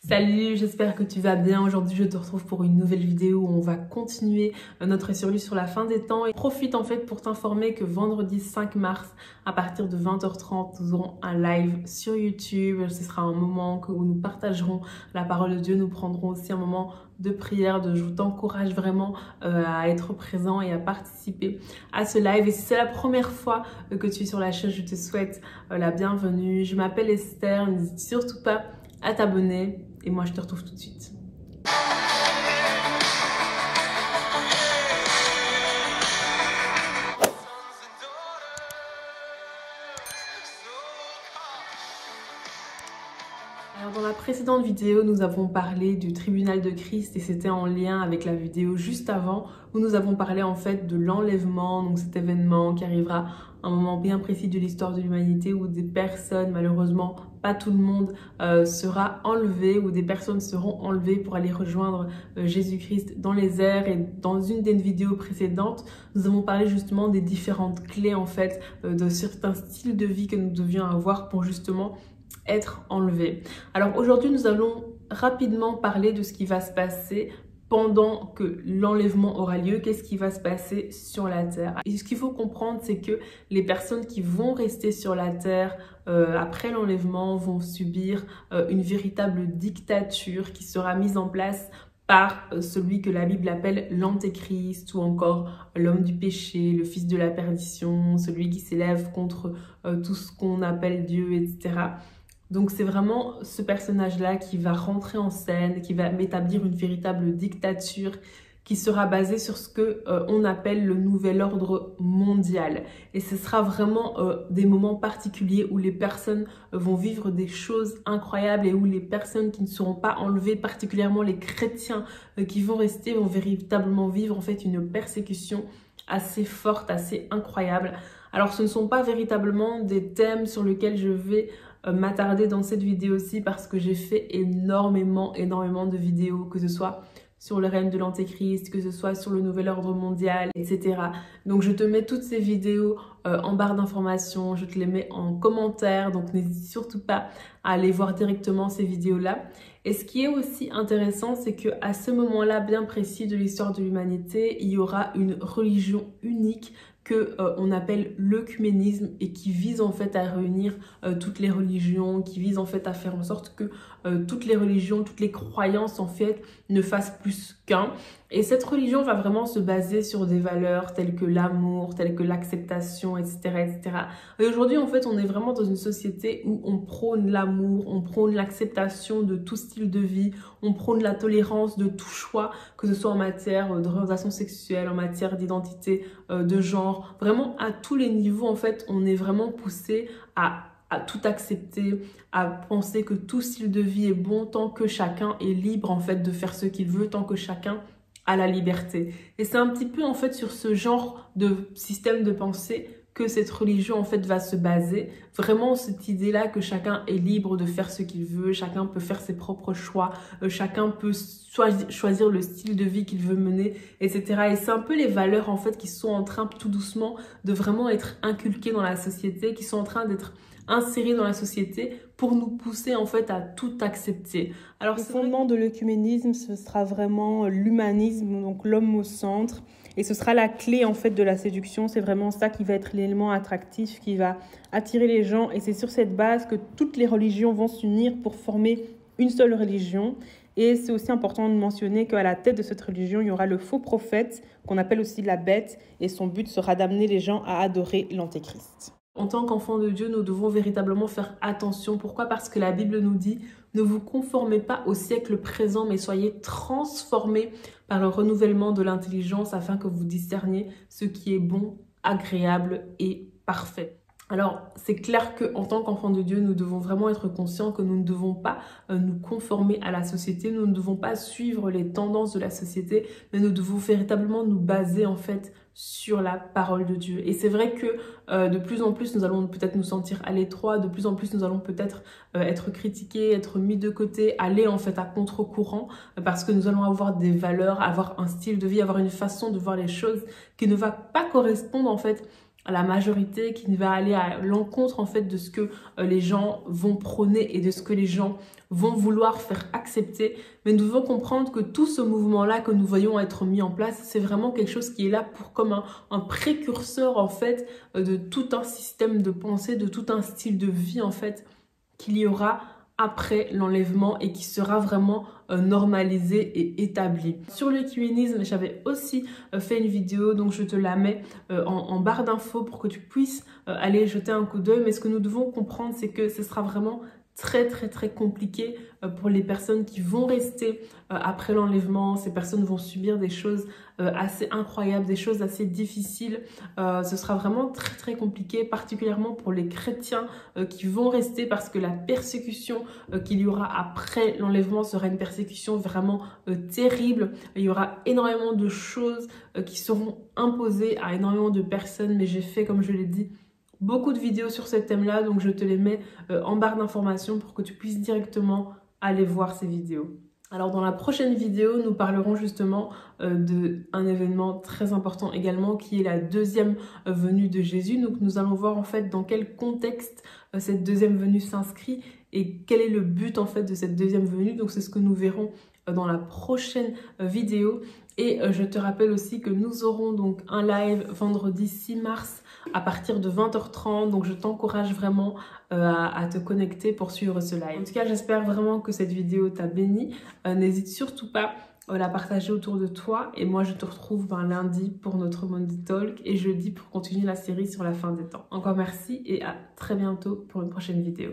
Salut, j'espère que tu vas bien. Aujourd'hui, je te retrouve pour une nouvelle vidéo où on va continuer notre survie sur la fin des temps. Et profite en fait pour t'informer que vendredi 5 mars, à partir de 20h30, nous aurons un live sur YouTube. Ce sera un moment où nous partagerons la parole de Dieu. Nous prendrons aussi un moment de prière. Je t'encourage vraiment à être présent et à participer à ce live. Et si c'est la première fois que tu es sur la chaîne, je te souhaite la bienvenue. Je m'appelle Esther. N'hésite surtout pas à t'abonner. Et moi, je te retrouve tout de suite. Alors, dans la précédente vidéo, nous avons parlé du tribunal de Christ et c'était en lien avec la vidéo juste avant où nous avons parlé en fait de l'enlèvement, donc cet événement qui arrivera à un moment bien précis de l'histoire de l'humanité où des personnes, malheureusement pas tout le monde, sera enlevé, où des personnes seront enlevées pour aller rejoindre Jésus-Christ dans les airs. Et dans une des vidéos précédentes, nous avons parlé justement des différentes clés en fait de certains styles de vie que nous devions avoir pour justement être enlevé. Alors aujourd'hui, nous allons rapidement parler de ce qui va se passer pendant que l'enlèvement aura lieu. Qu'est-ce qui va se passer sur la terre? Et ce qu'il faut comprendre, c'est que les personnes qui vont rester sur la terre après l'enlèvement vont subir une véritable dictature qui sera mise en place par celui que la Bible appelle l'antéchrist ou encore l'homme du péché, le fils de la perdition, celui qui s'élève contre tout ce qu'on appelle Dieu, etc. Donc c'est vraiment ce personnage-là qui va rentrer en scène, qui va établir une véritable dictature qui sera basée sur ce que on appelle le nouvel ordre mondial. Et ce sera vraiment des moments particuliers où les personnes vont vivre des choses incroyables et où les personnes qui ne seront pas enlevées, particulièrement les chrétiens qui vont rester, vont véritablement vivre en fait une persécution assez forte, assez incroyable. Alors ce ne sont pas véritablement des thèmes sur lesquels je vais m'attarder dans cette vidéo-ci parce que j'ai fait énormément de vidéos, que ce soit sur le règne de l'antéchrist, que ce soit sur le nouvel ordre mondial, etc. Donc je te mets toutes ces vidéos en barre d'informations, je te les mets en commentaire, donc n'hésite surtout pas à aller voir directement ces vidéos-là. Et ce qui est aussi intéressant, c'est qu'à ce moment-là bien précis de l'histoire de l'humanité, il y aura une religion unique qu'on appelle l'œcuménisme et qui vise en fait à réunir toutes les religions, qui vise en fait à faire en sorte que toutes les religions, toutes les croyances en fait ne fassent plus qu'un. Et cette religion va vraiment se baser sur des valeurs telles que l'amour, telles que l'acceptation, etc., etc. Et aujourd'hui, en fait, on est vraiment dans une société où on prône l'amour, on prône l'acceptation de tout style de vie, on prône la tolérance de tout choix, que ce soit en matière d'orientation sexuelle, en matière d'identité de genre. Vraiment, à tous les niveaux, en fait, on est vraiment poussé à tout accepter, à penser que tout style de vie est bon tant que chacun est libre en fait de faire ce qu'il veut, tant que chacun a la liberté. Et c'est un petit peu en fait sur ce genre de système de pensée que cette religion en fait va se baser. Vraiment cette idée-là que chacun est libre de faire ce qu'il veut, chacun peut faire ses propres choix, chacun peut choisir le style de vie qu'il veut mener, etc. Et c'est un peu les valeurs en fait qui sont en train tout doucement de vraiment être inculquées dans la société, qui sont en train d'être insérés dans la société pour nous pousser en fait à tout accepter. Alors le fondement de l'œcuménisme, ce sera vraiment l'humanisme, donc l'homme au centre, et ce sera la clé en fait de la séduction. C'est vraiment ça qui va être l'élément attractif, qui va attirer les gens, et c'est sur cette base que toutes les religions vont s'unir pour former une seule religion. Et c'est aussi important de mentionner qu'à la tête de cette religion, il y aura le faux prophète, qu'on appelle aussi la bête, et son but sera d'amener les gens à adorer l'antéchrist. En tant qu'enfants de Dieu, nous devons véritablement faire attention. Pourquoi? Parce que la Bible nous dit « Ne vous conformez pas au siècle présent, mais soyez transformés par le renouvellement de l'intelligence afin que vous discerniez ce qui est bon, agréable et parfait. » Alors, c'est clair qu'en tant qu'enfants de Dieu, nous devons vraiment être conscients que nous ne devons pas nous conformer à la société, nous ne devons pas suivre les tendances de la société, mais nous devons véritablement nous baser en fait sur la parole de Dieu. Et c'est vrai que de plus en plus, nous allons peut-être nous sentir à l'étroit, de plus en plus, nous allons peut-être être critiqués, être mis de côté, aller en fait à contre-courant, parce que nous allons avoir des valeurs, avoir un style de vie, avoir une façon de voir les choses qui ne va pas correspondre en fait la majorité, qui va aller à l'encontre en fait de ce que les gens vont prôner et de ce que les gens vont vouloir faire accepter. Mais nous devons comprendre que tout ce mouvement-là que nous voyons être mis en place, c'est vraiment quelque chose qui est là pour comme un précurseur en fait de tout un système de pensée, de tout un style de vie en fait qu'il y aura après l'enlèvement et qui sera vraiment normalisé et établi. Sur l'œcuménisme, j'avais aussi fait une vidéo, donc je te la mets en barre d'infos pour que tu puisses aller jeter un coup d'œil. Mais ce que nous devons comprendre, c'est que ce sera vraiment très compliqué pour les personnes qui vont rester après l'enlèvement. Ces personnes vont subir des choses assez incroyables, des choses assez difficiles. Ce sera vraiment très compliqué, particulièrement pour les chrétiens qui vont rester, parce que la persécution qu'il y aura après l'enlèvement sera une persécution vraiment terrible. Il y aura énormément de choses qui seront imposées à énormément de personnes, mais j'ai fait, comme je l'ai dit, beaucoup de vidéos sur ce thème-là, donc je te les mets en barre d'informations pour que tu puisses directement aller voir ces vidéos. Alors dans la prochaine vidéo, nous parlerons justement d'un événement très important également, qui est la deuxième venue de Jésus. Donc nous allons voir en fait dans quel contexte cette deuxième venue s'inscrit et quel est le but en fait de cette deuxième venue. Donc c'est ce que nous verrons dans la prochaine vidéo. Et je te rappelle aussi que nous aurons donc un live vendredi 6 mars à partir de 20h30. Donc je t'encourage vraiment à te connecter pour suivre ce live. En tout cas, j'espère vraiment que cette vidéo t'a béni. N'hésite surtout pas à la partager autour de toi. Et moi, je te retrouve lundi pour notre Monday Talk et jeudi pour continuer la série sur la fin des temps. Encore merci et à très bientôt pour une prochaine vidéo.